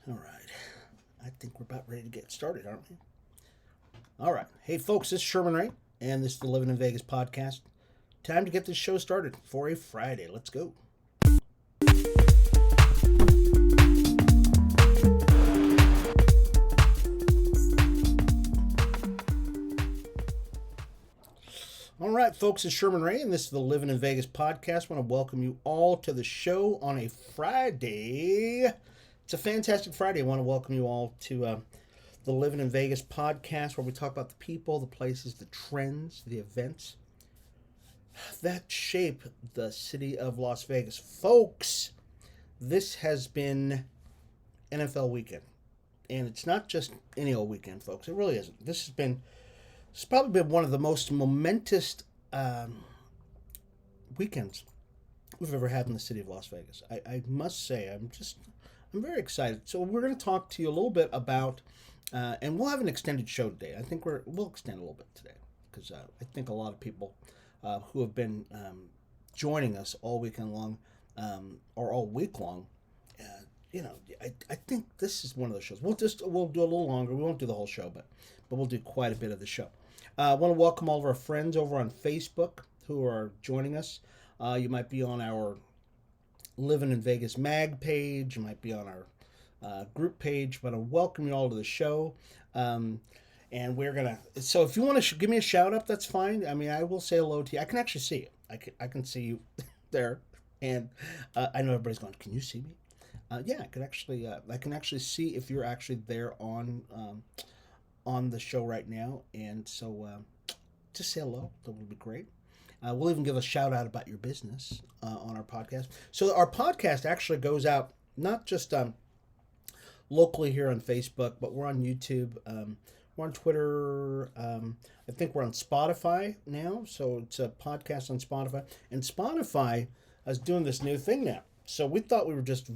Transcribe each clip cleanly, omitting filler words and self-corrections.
All right. I think we're about ready to get started, aren't we? All right. Hey, folks, this is Sherman Ray, and this is the Livin in Vegas podcast. Time to get this show started for a Friday. Let's go. All right, folks, it's Sherman Ray, and this is the Livin in Vegas podcast. I want to welcome you all to the show on a Friday. It's a fantastic Friday. I want to welcome you all to the Livin in Vegas podcast, where we talk about the people, the places, the trends, the events that shape the city of Las Vegas. Folks, this has been NFL weekend. And it's not just any old weekend, folks. It really isn't. It's probably been one of the most momentous weekends we've ever had in the city of Las Vegas. I must say, I'm very excited. So we're going to talk to you a little bit about, and we'll have an extended show today. I think we'll extend a little bit today because I think a lot of people who have been joining us all weekend long or all week long, I think this is one of those shows. We'll do a little longer. We won't do the whole show, but we'll do quite a bit of the show. I want to welcome all of our friends over on Facebook who are joining us. You might be on our Livin in Vegas mag page. You might be on our group page. But I welcome you all to the show. And we're going to... So if you want to give me a shout out, that's fine. I mean, I will say hello to you. I can actually see you. I can see you there. And I know everybody's going, can you see me? Yeah, I can actually see if you're actually there on the show right now, and so just say hello. That would be great. We'll even give a shout out about your business on our podcast. So our podcast actually goes out not just locally here on Facebook, but we're on YouTube. We're on Twitter. I think we're on Spotify now. So it's a podcast on Spotify, and Spotify is doing this new thing now. So we thought we were just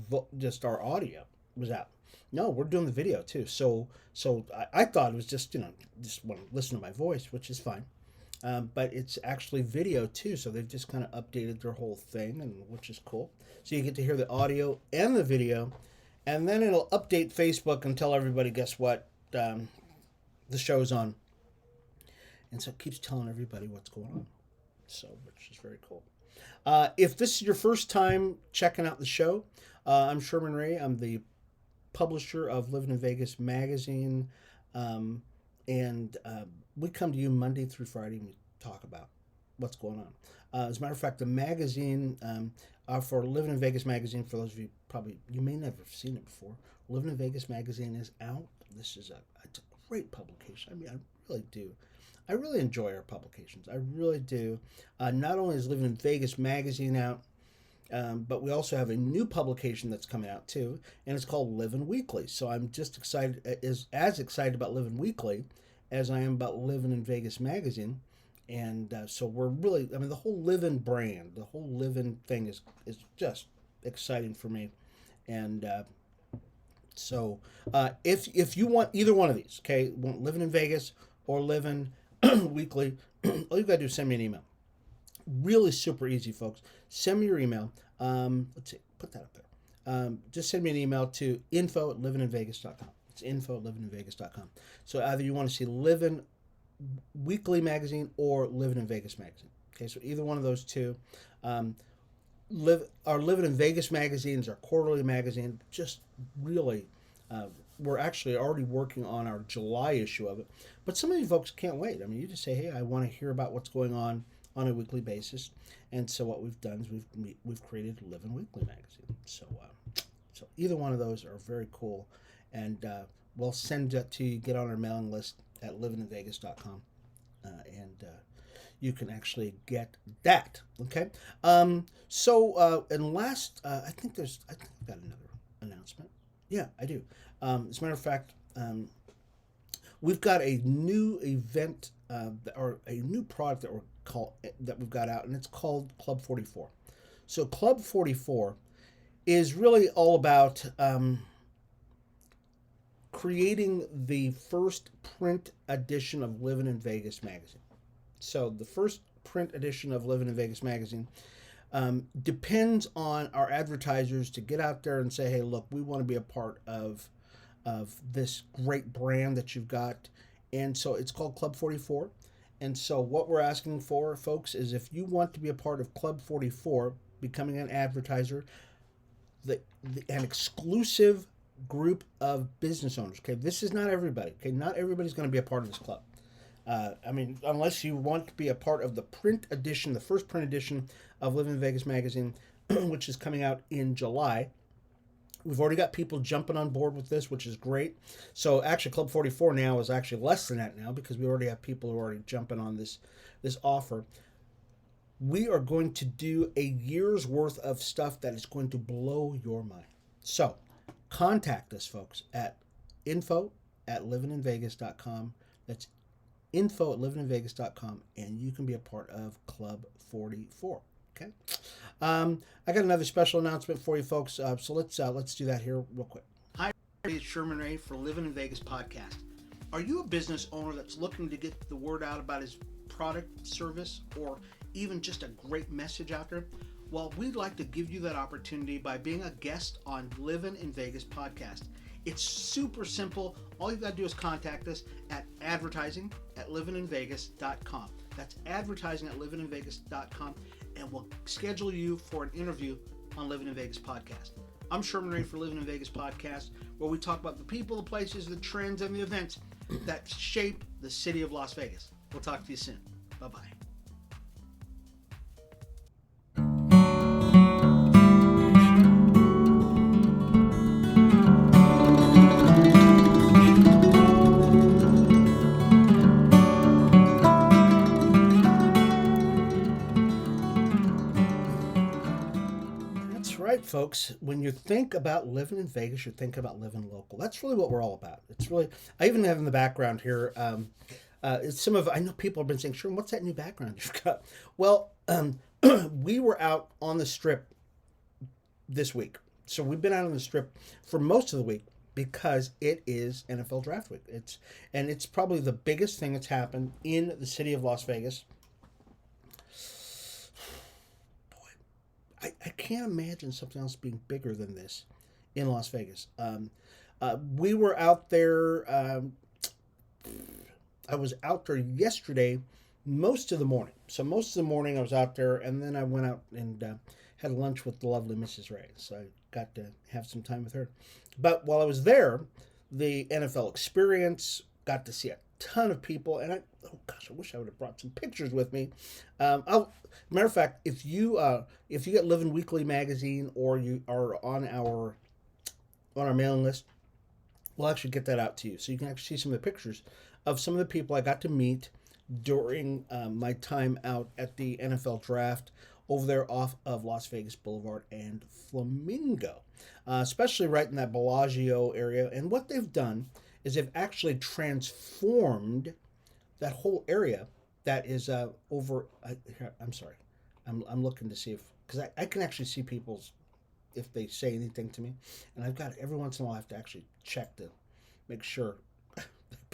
our audio was out. No, we're doing the video too. So I thought it was just want to listen to my voice, which is fine. But it's actually video too. So they've just kind of updated their whole thing, and which is cool. So you get to hear the audio and the video, and then it'll update Facebook and tell everybody, guess what, the show's on. And so it keeps telling everybody what's going on. So which is very cool. If this is your first time checking out the show, I'm Sherman Ray. I'm the publisher of Livin in Vegas magazine, and we come to you Monday through Friday and we talk about what's going on. As a matter of fact, the magazine for Livin in Vegas magazine, for those of you you may never have seen it before, Livin in Vegas magazine is out. This is it's a great publication. I mean, I really do. I really enjoy our publications. I really do. Not only is Livin in Vegas magazine out, but we also have a new publication that's coming out too, and it's called Livin Weekly. So I'm just excited, as excited about Livin Weekly as I am about Livin in Vegas magazine. And so we're really, the whole Livin brand, the whole Livin thing is just exciting for me. And so if you want either one of these, okay, want Livin in Vegas or Livin Weekly, all you gotta do is send me an email. Really super easy, folks. Send me your email. Let's see, put that up there. Just send me an email to info@livininvegas.com. It's info@livininvegas.com. So either you want to see Livin Weekly magazine or Livin in Vegas magazine. Okay, so either one of those two. Our Livin in Vegas magazine is our quarterly magazine. Just really, we're actually already working on our July issue of it. But some of you folks can't wait. I mean, you just say, hey, I want to hear about what's going on a weekly basis. And so what we've done is we've created Livin Weekly magazine. So either one of those are very cool. And we'll send that to you. Get on our mailing list at livininvegas.com. And you can actually get that. Okay. And last, I think I've got another announcement. Yeah, I do. As a matter of fact, we've got a new event or a new product that we've got out, and it's called Club 44. So Club 44 is really all about creating the first print edition of Livin in Vegas magazine. So the first print edition of Livin in Vegas magazine depends on our advertisers to get out there and say, hey, look, we want to be a part of of this great brand that you've got. And so it's called Club 44. And so what we're asking for, folks, is if you want to be a part of Club 44, becoming an advertiser, an exclusive group of business owners. Okay, this is not everybody. Okay, not everybody's going to be a part of this club. I mean, unless you want to be a part of the print edition, the first print edition of Livin in Vegas magazine, which is coming out in July. We've already got people jumping on board with this, which is great. So actually, Club 44 now is actually less than that now because we already have people who are already jumping on this offer. We are going to do a year's worth of stuff that is going to blow your mind. So contact us, folks, at info@livininvegas.com. That's info@livininvegas.com, and you can be a part of Club 44. Okay. I got another special announcement for you, folks. So let's do that here real quick. Hi, it's Sherman Ray for Livin in Vegas podcast. Are you a business owner that's looking to get the word out about his product, service, or even just a great message out there? Well, we'd like to give you that opportunity by being a guest on Livin in Vegas podcast. It's super simple. All you've got to do is contact us at advertising@livininvegas.com. That's advertising@livininvegas.com, and we'll schedule you for an interview on Livin in Vegas podcast. I'm Sherman Ray for Livin in Vegas podcast, where we talk about the people, the places, the trends, and the events that shape the city of Las Vegas. We'll talk to you soon. Bye-bye. Right, folks, when you think about living in Vegas, you're thinking about living local. That's really what we're all about. It's really, I even have in the background here, I know people have been saying, Sherman, what's that new background you've got? Well, we were out on the strip this week. So we've been out on the strip for most of the week because it is NFL draft week. It's probably the biggest thing that's happened in the city of Las Vegas. I can't imagine something else being bigger than this in Las Vegas. We were out there. I was out there yesterday most of the morning. So most of the morning I was out there, and then I went out and had lunch with the lovely Mrs. Ray. So I got to have some time with her. But while I was there, the NFL experience, got to see a ton of people, and I wish I would have brought some pictures with me. Matter of fact, if you get Livin Weekly magazine or you are on our mailing list, we'll actually get that out to you, so you can actually see some of the pictures of some of the people I got to meet during my time out at the NFL draft over there off of Las Vegas Boulevard and Flamingo, especially right in that Bellagio area. And what they've done is they've actually transformed that whole area that is over. I'm sorry, I'm looking to see because I can actually see people's if they say anything to me, and I've got every once in a while I have to actually check to make sure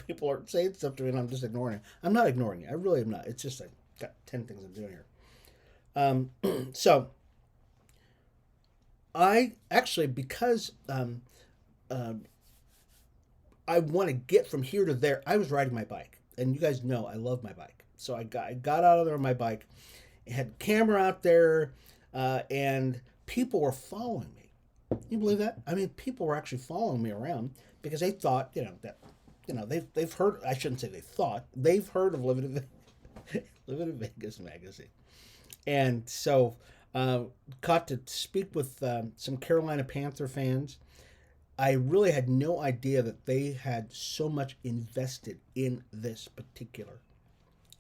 people aren't saying stuff to me and I'm just ignoring it. I'm not ignoring it. I really am not. It's just I've got 10 things I'm doing here. So I actually because I want to get from here to there. I was riding my bike, and you guys know I love my bike. So I got out of there on my bike, had a camera out there, and people were following me. You believe that? I mean, people were actually following me around because they thought, they've heard. I shouldn't say they thought. They've heard of Livin in Vegas magazine, and so got to speak with some Carolina Panther fans. I really had no idea that they had so much invested in this particular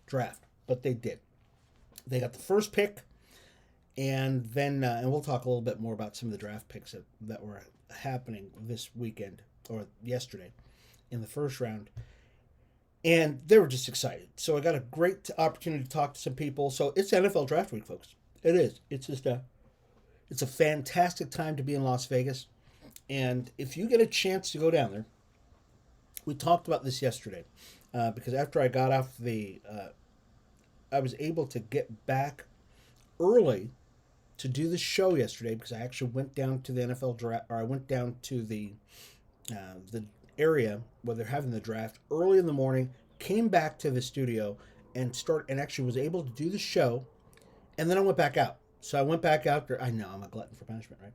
draft, but they did. They got the first pick, and then and we'll talk a little bit more about some of the draft picks that were happening this weekend or yesterday in the first round, and they were just excited. So I got a great opportunity to talk to some people. So it's NFL draft week, folks. It is. It's just it's a fantastic time to be in Las Vegas. And if you get a chance to go down there, we talked about this yesterday, because after I got off I was able to get back early to do the show yesterday because I actually went down to the NFL draft, or I went down to the the area where they're having the draft early in the morning, came back to the studio and actually was able to do the show, and then I went back out. So I went back out there. I know I'm a glutton for punishment, right?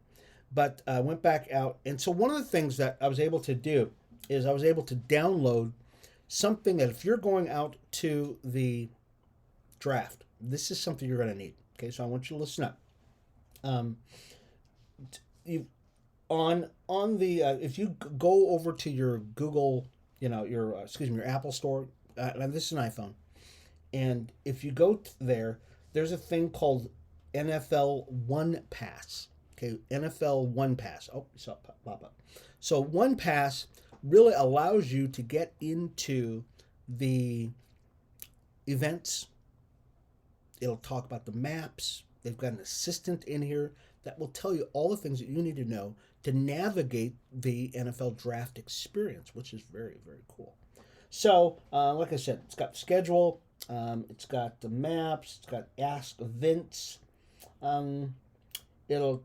But I went back out, and so one of the things that I was able to do is I was able to download something that if you're going out to the draft, this is something you're going to need. Okay, so I want you to listen up. Um, you on the if you go over to your Google, your excuse me, your Apple Store, and this is an iPhone, and if you go there, there's a thing called NFL One Pass. Okay, NFL One Pass. Oh, you saw it pop up. So One Pass really allows you to get into the events. It'll talk about the maps. They've got an assistant in here that will tell you all the things that you need to know to navigate the NFL draft experience, which is very, very cool. So, like I said, it's got the schedule, it's got the maps, it's got Ask Vince. It'll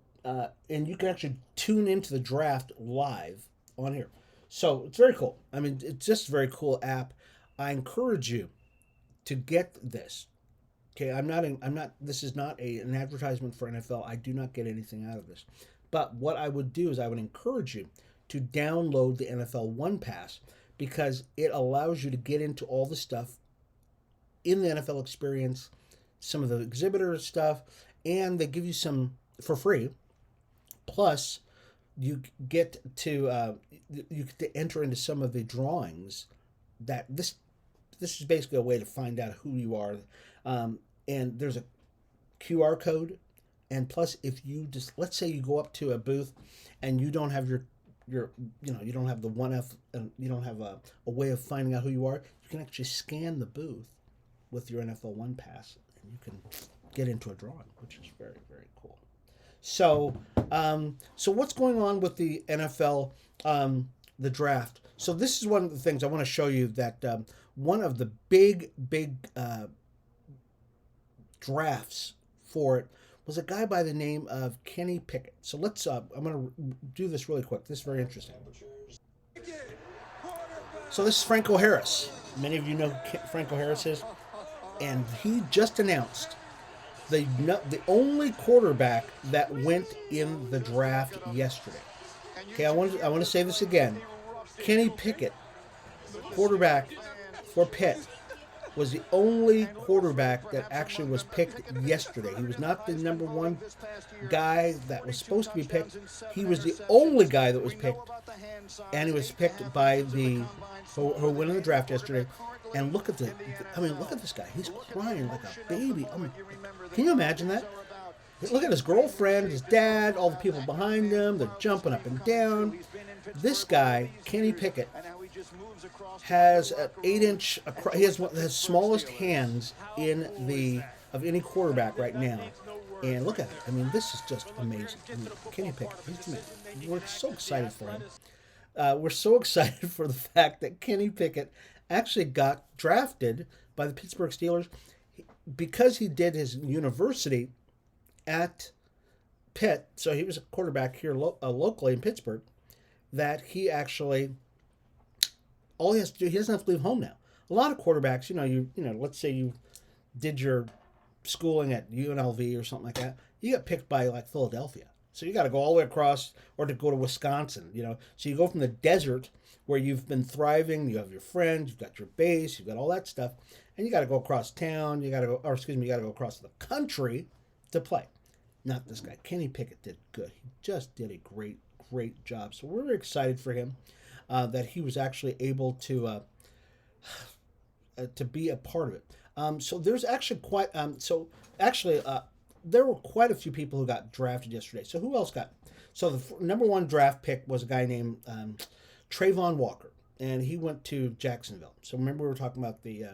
and you can actually tune into the draft live on here. So it's very cool. I mean, it's just a very cool app. I encourage you to get this. Okay, I'm not. This is not an advertisement for NFL. I do not get anything out of this. But what I would do is I would encourage you to download the NFL One Pass because it allows you to get into all the stuff in the NFL experience, some of the exhibitor stuff, and they give you some for free. Plus, you get to enter into some of the drawings that this is basically a way to find out who you are. And there's a QR code, and plus, if you just let's say you go up to a booth and you don't have your you don't have the one F, you don't have a way of finding out who you are, you can actually scan the booth with your NFL One Pass, and you can get into a drawing, which is very, very cool. So, so what's going on with the NFL, the draft? So this is one of the things I want to show you that one of the big drafts for it was a guy by the name of Kenny Pickett. So let's, I'm going to do this really quick. This is very interesting. So this is Franco Harris. Many of you know who Franco Harris is. And he just announced the only quarterback that went in the draft yesterday. Okay, I want to say this again. Kenny Pickett, quarterback for Pitt, was the only quarterback that actually was picked yesterday. He was not the number one guy that was supposed to be picked. He was the only guy that was picked, and he was picked by the who went in the draft yesterday. And look at look at this guy. He's crying like a baby. Can you imagine that? Look at his girlfriend, his dad, all the people behind him. They're jumping up and down. This guy, Kenny Pickett, has an 8-inch. He has one of the smallest hands of any quarterback right now. And look at it. I mean, this is just amazing. I mean, Kenny Pickett, he's amazing. We're so excited for him. We're so excited for the fact that Kenny Pickett actually got drafted by the Pittsburgh Steelers because he did his university at Pitt. So he was a quarterback here locally in Pittsburgh. That he actually, all he has to do, he doesn't have to leave home now. A lot of quarterbacks, let's say you did your schooling at UNLV or something like that. You get picked by like Philadelphia. So you got to go all the way across, or to go to Wisconsin, So you go from the desert where you've been thriving, you have your friends, you've got your base, you've got all that stuff, and you got to go across town, you got to go across the country to play. Not this guy. Kenny Pickett did good. He just did a great, great job. So we're excited for him that he was actually able to be a part of it. So there's actually there were quite a few people who got drafted yesterday. So who else got? So the number one draft pick was a guy named Trayvon Walker, and he went to Jacksonville. So remember we were talking about the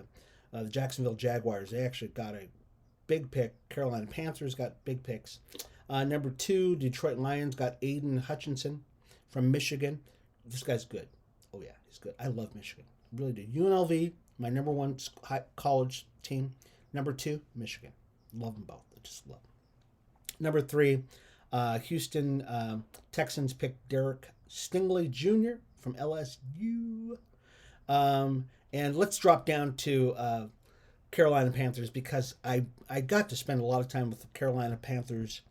Jacksonville Jaguars. They actually got a big pick. Carolina Panthers got big picks. Number 2, Detroit Lions got Aiden Hutchinson from Michigan. This guy's good. Oh yeah, he's good. I love Michigan. I really do. UNLV, my number 1 college team. Number 2, Michigan. Love them both. I just love them. Number 3, Houston Texans picked Derek Stingley Jr. from LSU. And let's drop down to Carolina Panthers because I got to spend a lot of time with the Carolina Panthers.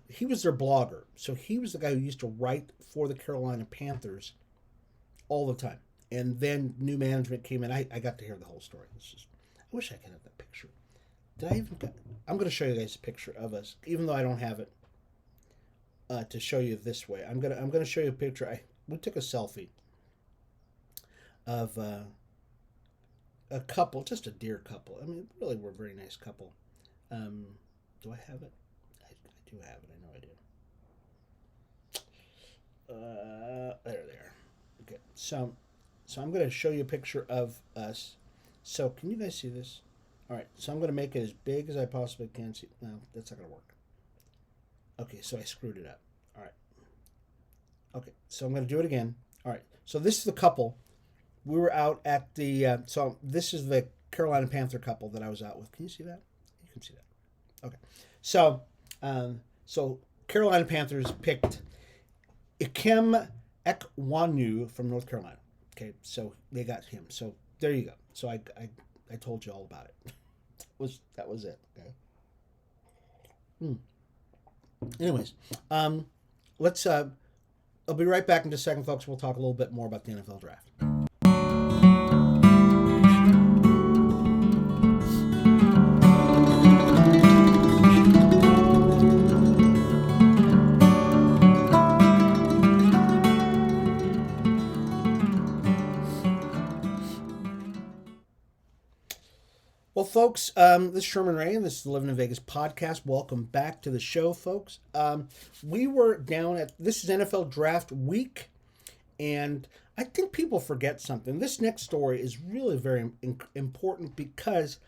He was their blogger, so he was the guy who used to write for the Carolina Panthers all the time. And then new management came in. I got to hear the whole story. I wish I could have that picture. Did I even? I'm going to show you guys a picture of us, even though I don't have it to show you this way. I'm gonna show you a picture. We took a selfie of a couple, just a dear couple. I mean, really, we're a very nice couple. Do I have it? I do have it. I know I do. There they are. Okay, so I'm going to show you a picture of us. So can you guys see this? All right, so I'm going to make it as big as I possibly can. See, no, that's not going to work. Okay, so I screwed it up. All right. Okay, so I'm going to do it again. All right, so this is the couple. We were out at the, so this is the Carolina Panther couple that I was out with. Can you see that? You can see that. Okay, so Carolina Panthers picked Ikem Ekwonu from North Carolina. Okay, so they got him. So there you go. So I told you all about it. that was it. Okay. Anyways, let's. I'll be right back in just a second, folks. We'll talk a little bit more about the NFL draft. Well, folks, this is Sherman Ray, and this is the Livin in Vegas podcast. Welcome back to the show, folks. We were down at, this is NFL Draft Week, and I think people forget something. This next story is really very important because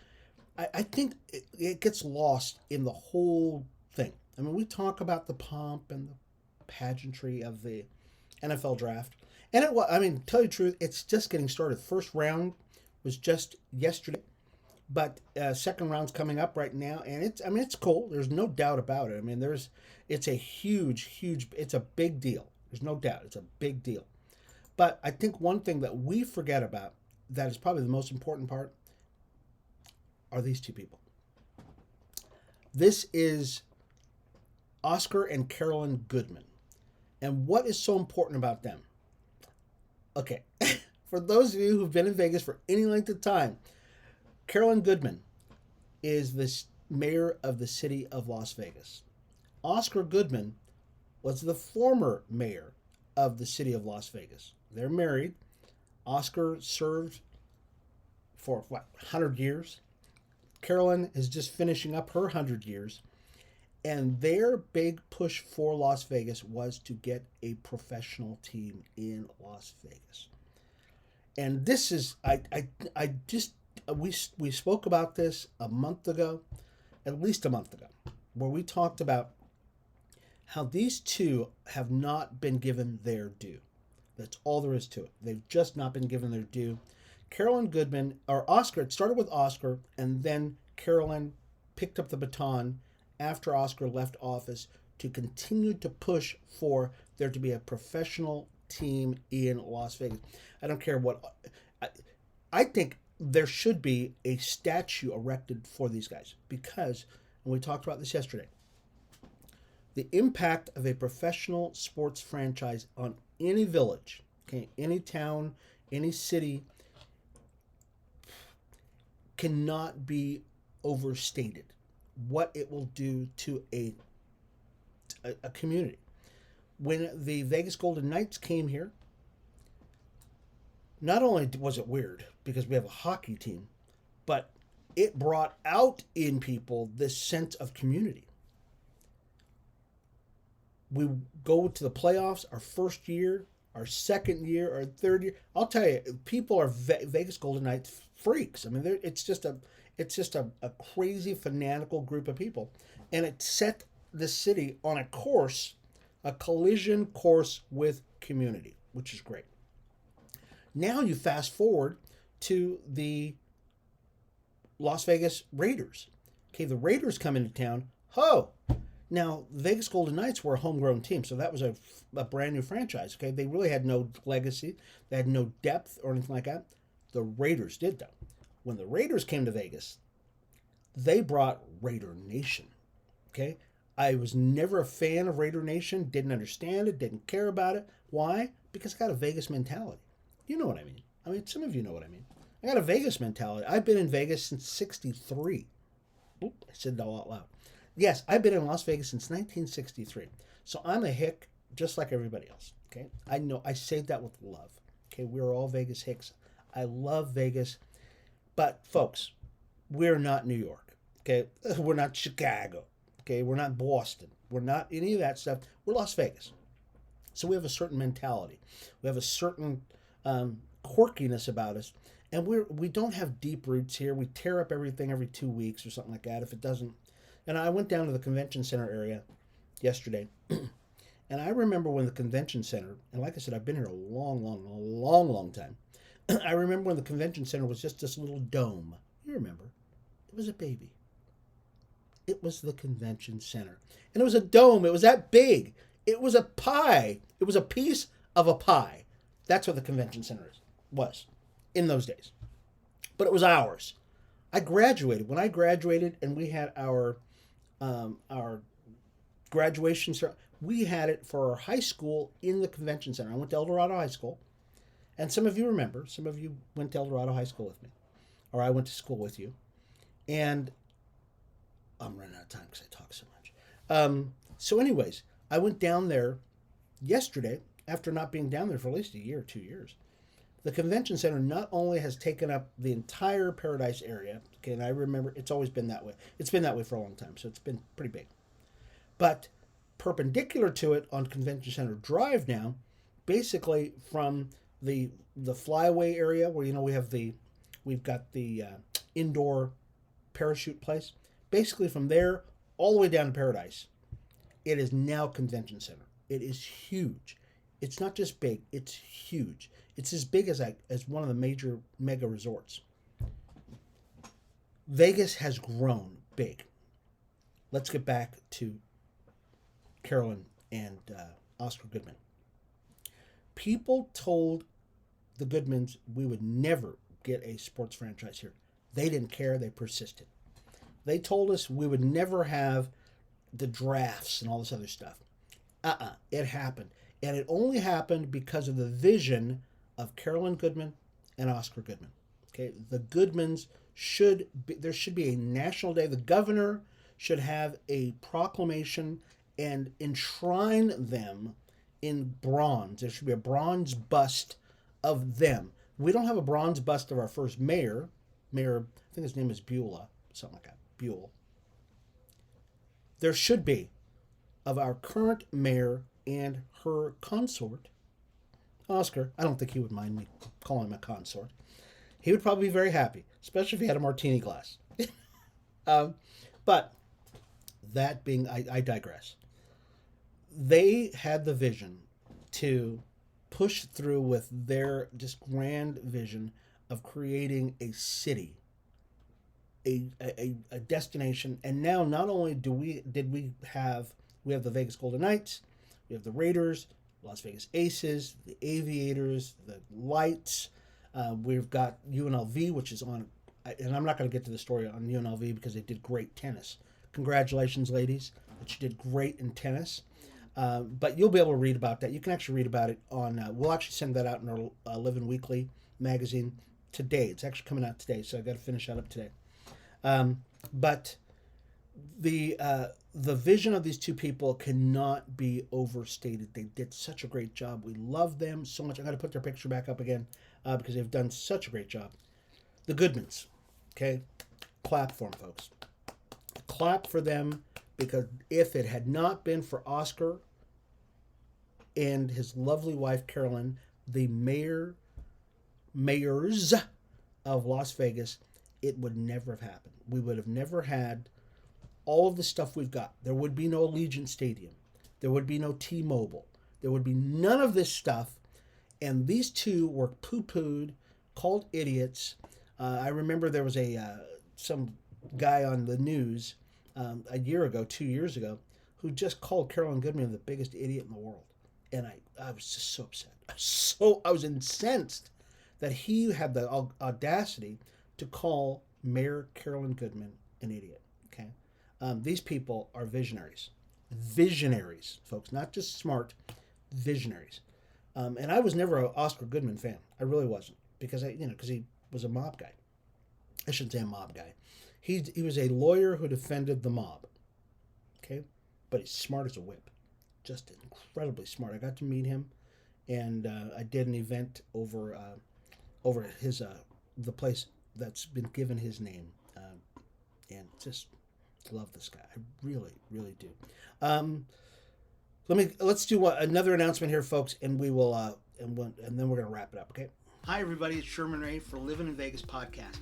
I think it gets lost in the whole thing. I mean, we talk about the pomp and the pageantry of the NFL Draft, and to tell you the truth, it's just getting started. First round was just yesterday. But second round's coming up right now, and it's cool. There's no doubt about it. I mean, it's a huge, it's a big deal. There's no doubt. It's a big deal. But I think one thing that we forget about that is probably the most important part are these two people. This is Oscar and Carolyn Goodman. And what is so important about them? Okay, for those of you who've been in Vegas for any length of time, Carolyn Goodman is the mayor of the city of Las Vegas. Oscar Goodman was the former mayor of the city of Las Vegas. They're married. Oscar served for, 100 years? Carolyn is just finishing up her 100 years. And their big push for Las Vegas was to get a professional team in Las Vegas. And this is, we spoke about this a month ago, at least a month ago, where we talked about how these two have not been given their due. That's all there is to it. They've just not been given their due. Carolyn Goodman, or Oscar, it started with Oscar, and then Carolyn picked up the baton after Oscar left office to continue to push for there to be a professional team in Las Vegas. I don't care what. I think there should be a statue erected for these guys because, and we talked about this yesterday, the impact of a professional sports franchise on any village, okay, any town, any city, cannot be overstated. What it will do to a community. When the Vegas Golden Knights came here, not only was it weird because we have a hockey team, but it brought out in people this sense of community. We go to the playoffs our first year, our second year, our third year. I'll tell you, people are Vegas Golden Knights freaks. I mean, it's just a crazy fanatical group of people, and it set the city on a course, a collision course with community, which is great. Now you fast forward to the Las Vegas Raiders. Okay, the Raiders come into town. Ho! Now, Vegas Golden Knights were a homegrown team, so that was a brand new franchise. Okay, they really had no legacy, they had no depth or anything like that. The Raiders did, though. When the Raiders came to Vegas, they brought Raider Nation. Okay, I was never a fan of Raider Nation, didn't understand it, didn't care about it. Why? Because I got a Vegas mentality. You know what I mean. I mean, some of you know what I mean. I got a Vegas mentality. I've been in Vegas since '63. Oop, I said it all out loud. Yes, I've been in Las Vegas since 1963. So I'm a hick just like everybody else. Okay, I know I say that with love. Okay, we're all Vegas hicks. I love Vegas, but folks, we're not New York. Okay, we're not Chicago. Okay, we're not Boston. We're not any of that stuff. We're Las Vegas. So we have a certain mentality. We have a certain quirkiness about us, and we don't have deep roots here. We tear up everything every 2 weeks or something like that. If it doesn't, and I went down to the convention center area yesterday, and I remember when the convention center, and like I said, I've been here a long time. I remember when the convention center was just this little dome. You remember? It was a baby. It was the convention center, and it was a dome. It was that big. It was a pie. It was a piece of a pie. That's what the convention center was in those days. But it was ours. I graduated. When I graduated and we had our graduation ceremony, we had it for our high school in the convention center. I went to El Dorado High School. And some of you remember, some of you went to El Dorado High School with me. Or I went to school with you. And I'm running out of time because I talk so much. So anyways, I went down there yesterday after not being down there for at least a year, 2 years. The convention center not only has taken up the entire Paradise area, okay, and I remember it's always been that way. It's been that way for a long time, so it's been pretty big. But perpendicular to it on Convention Center Drive now, basically from the flyaway area where we've got the indoor parachute place. Basically from there all the way down to Paradise, it is now Convention Center. It is huge. It's not just big, it's huge. It's as big as one of the major mega resorts. Vegas has grown big. Let's get back to Carolyn and Oscar Goodman. People told the Goodmans we would never get a sports franchise here. They didn't care. They persisted. They told us we would never have the drafts and all this other stuff. It happened. And it only happened because of the vision of Carolyn Goodman and Oscar Goodman. Okay, the Goodmans there should be a national day. The governor should have a proclamation and enshrine them in bronze. There should be a bronze bust of them. We don't have a bronze bust of our first mayor. I think his name is Beulah, something like that. Buell. There should be of our current mayor and her consort, Oscar. I don't think he would mind me calling him a consort. He would probably be very happy, especially if he had a martini glass. But that being, I digress. They had the vision to push through with their just grand vision of creating a city, a destination. And now not only did we have the Vegas Golden Knights, we have the Raiders, Las Vegas Aces, the Aviators, the Lights. We've got UNLV, which is on, and I'm not going to get to the story on UNLV because they did great tennis. Congratulations, ladies, that you did great in tennis. But you'll be able to read about that. You can actually read about it on, we'll actually send that out in our Livin Weekly magazine today. It's actually coming out today, so I've got to finish that up today. But the vision of these two people cannot be overstated. They did such a great job. We love them so much. I got to put their picture back up again because they've done such a great job. The Goodmans, okay? Clap for them, folks. Clap for them, because if it had not been for Oscar and his lovely wife, Carolyn, the mayors of Las Vegas, it would never have happened. We would have never had all of the stuff we've got. There would be no Allegiant Stadium. There would be no T-Mobile. There would be none of this stuff. And these two were poo-pooed, called idiots. I remember there was some guy on the news a year ago, 2 years ago, who just called Carolyn Goodman the biggest idiot in the world. And I was just so upset. I was incensed that he had the audacity to call Mayor Carolyn Goodman an idiot. Okay, these people are visionaries, folks, not just smart, visionaries. And I was never an Oscar Goodman fan. I really wasn't, because because he was a mob guy. I shouldn't say a mob guy. He was a lawyer who defended the mob. Okay, but he's smart as a whip, just incredibly smart. I got to meet him, and I did an event over his the place that's been given his name, and just love this guy. I really, really do. Let's do another announcement here, folks, and we will and then we're gonna wrap it up. Okay. Hi, everybody. It's Sherman Ray for Livin in Vegas podcast.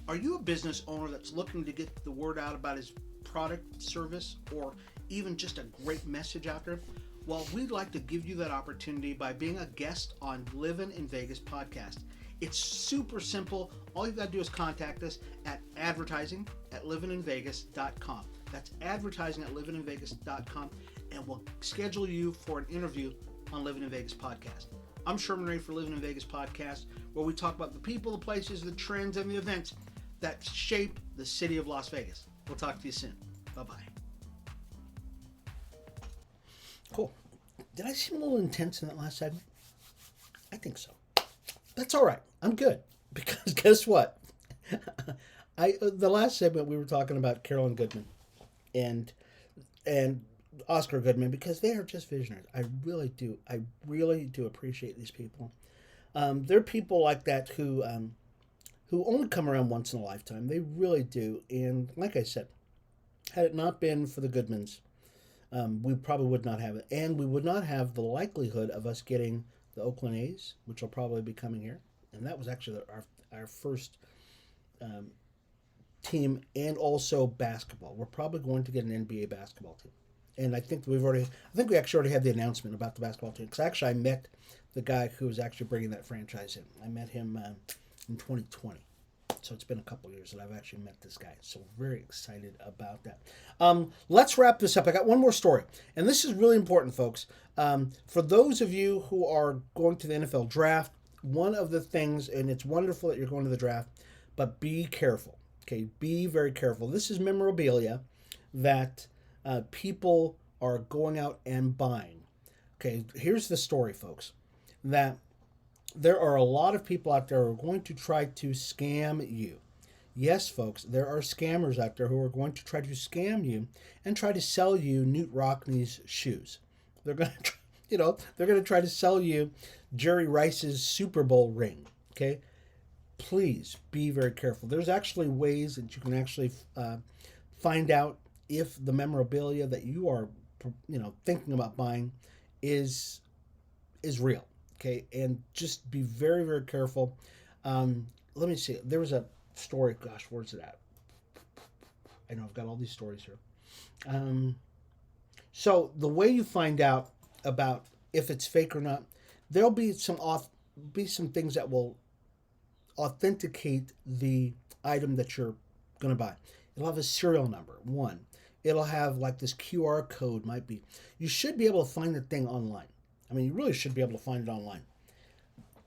Are you a business owner that's looking to get the word out about his product, service, or even just a great message out there? Well, we'd like to give you that opportunity by being a guest on Livin in Vegas podcast. It's super simple. All you've got to do is contact us at advertising@livininvegas.com. That's advertising@livininvegas.com, and we'll schedule you for an interview on Livin in Vegas podcast. I'm Sherman Ray for Livin in Vegas podcast, where we talk about the people, the places, the trends, and the events that shape the city of Las Vegas. We'll talk to you soon. Bye-bye. Cool. Did I seem a little intense in that last segment? I think so. That's all right. I'm good, because guess what? The last segment we were talking about Carolyn Goodman and Oscar Goodman, because they are just visionaries. I really do appreciate these people. They're people like that who only come around once in a lifetime. They really do. And like I said, had it not been for the Goodmans, we probably would not have it. And we would not have the likelihood of us getting the Oakland A's, which will probably be coming here. And that was actually our first team, and also basketball. We're probably going to get an NBA basketball team. And I think we actually already had the announcement about the basketball team. Because actually I met the guy who was actually bringing that franchise in. I met him in 2020. So it's been a couple of years that I've actually met this guy. So very excited about that. Let's wrap this up. I got one more story. And this is really important, folks. For those of you who are going to the NFL draft, one of the things, and it's wonderful that you're going to the draft, but be careful. Okay, be very careful. This is memorabilia that people are going out and buying. Okay, here's the story, folks. That there are a lot of people out there who are going to try to scam you. Yes, folks, there are scammers out there who are going to try to scam you and try to sell you Newt Rockney's shoes. They're going to, they're going to try to sell you Jerry Rice's Super Bowl ring. Okay, please be very careful. There's actually ways that you can actually find out if the memorabilia that you are, thinking about buying is real. Okay, and just be very, very careful. Let me see. There was a story. Gosh, where's it at? I know I've got all these stories here. So the way you find out about if it's fake or not, there'll be some things that will authenticate the item that you're going to buy. It'll have a serial number, one. It'll have like this QR code, might be. You should be able to find the thing online. I mean, you really should be able to find it online.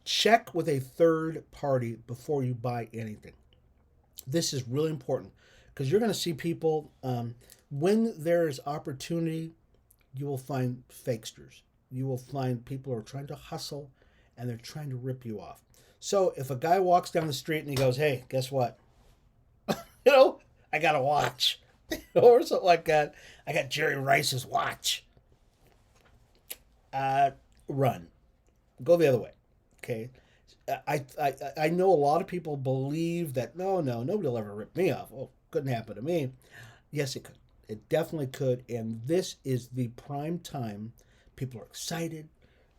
Check with a third party before you buy anything. This is really important, because you're going to see people, when there is opportunity, you will find fakesters. You will find people who are trying to hustle, and they're trying to rip you off. So if a guy walks down the street and he goes, hey, guess what? I got a watch. Or something like that. I got Jerry Rice's watch. Run. Go the other way. Okay. I know a lot of people believe that, no, nobody will ever rip me off. Oh, couldn't happen to me. Yes, it could. It definitely could. And this is the prime time. People are excited.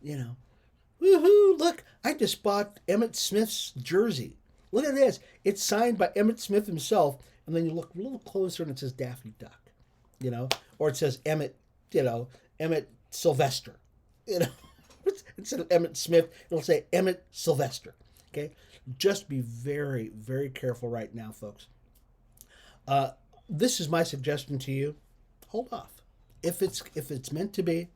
Woohoo, look, I just bought Emmitt Smith's jersey. Look at this. It's signed by Emmitt Smith himself. And then you look a little closer and it says Daffy Duck, or it says Emmitt Sylvester, Instead of Emmitt Smith, it'll say Emmitt Sylvester. Okay. Just be very, very careful right now, folks. this is my suggestion to you: hold off. If it's meant to be,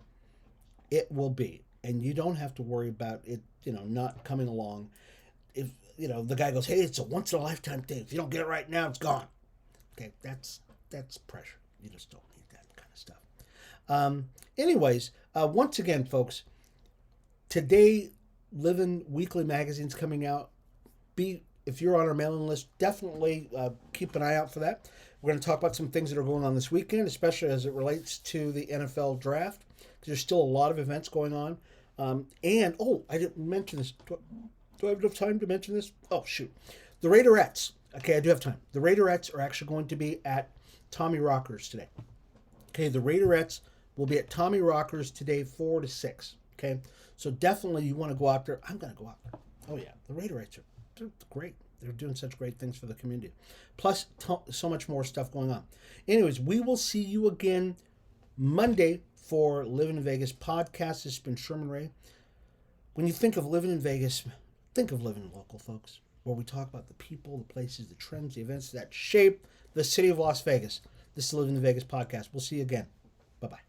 it will be, and you don't have to worry about it. Not coming along. If the guy goes, "Hey, it's a once in a lifetime thing. If you don't get it right now, it's gone." Okay, that's pressure. You just don't need that kind of stuff. Anyways, once again, folks, today, Livin Weekly Magazine's coming out. If you're on our mailing list, definitely keep an eye out for that. We're going to talk about some things that are going on this weekend, especially as it relates to the NFL draft. There's still a lot of events going on. I didn't mention this. Do I have enough time to mention this? Oh, shoot. The Raiderettes. Okay, I do have time. The Raiderettes are actually going to be at Tommy Rockers today. Okay, the Raiderettes will be at Tommy Rockers today, 4 to 6. Okay, so definitely you want to go out there. I'm going to go out there. Oh, yeah. The Raiderettes they're great. They're doing such great things for the community. Plus, so much more stuff going on. Anyways, we will see you again Monday for Livin in Vegas podcast. This has been Sherman Ray. When you think of living in Vegas, think of living local, folks, where we talk about the people, the places, the trends, the events that shape the city of Las Vegas. This is Livin in Vegas podcast. We'll see you again. Bye-bye.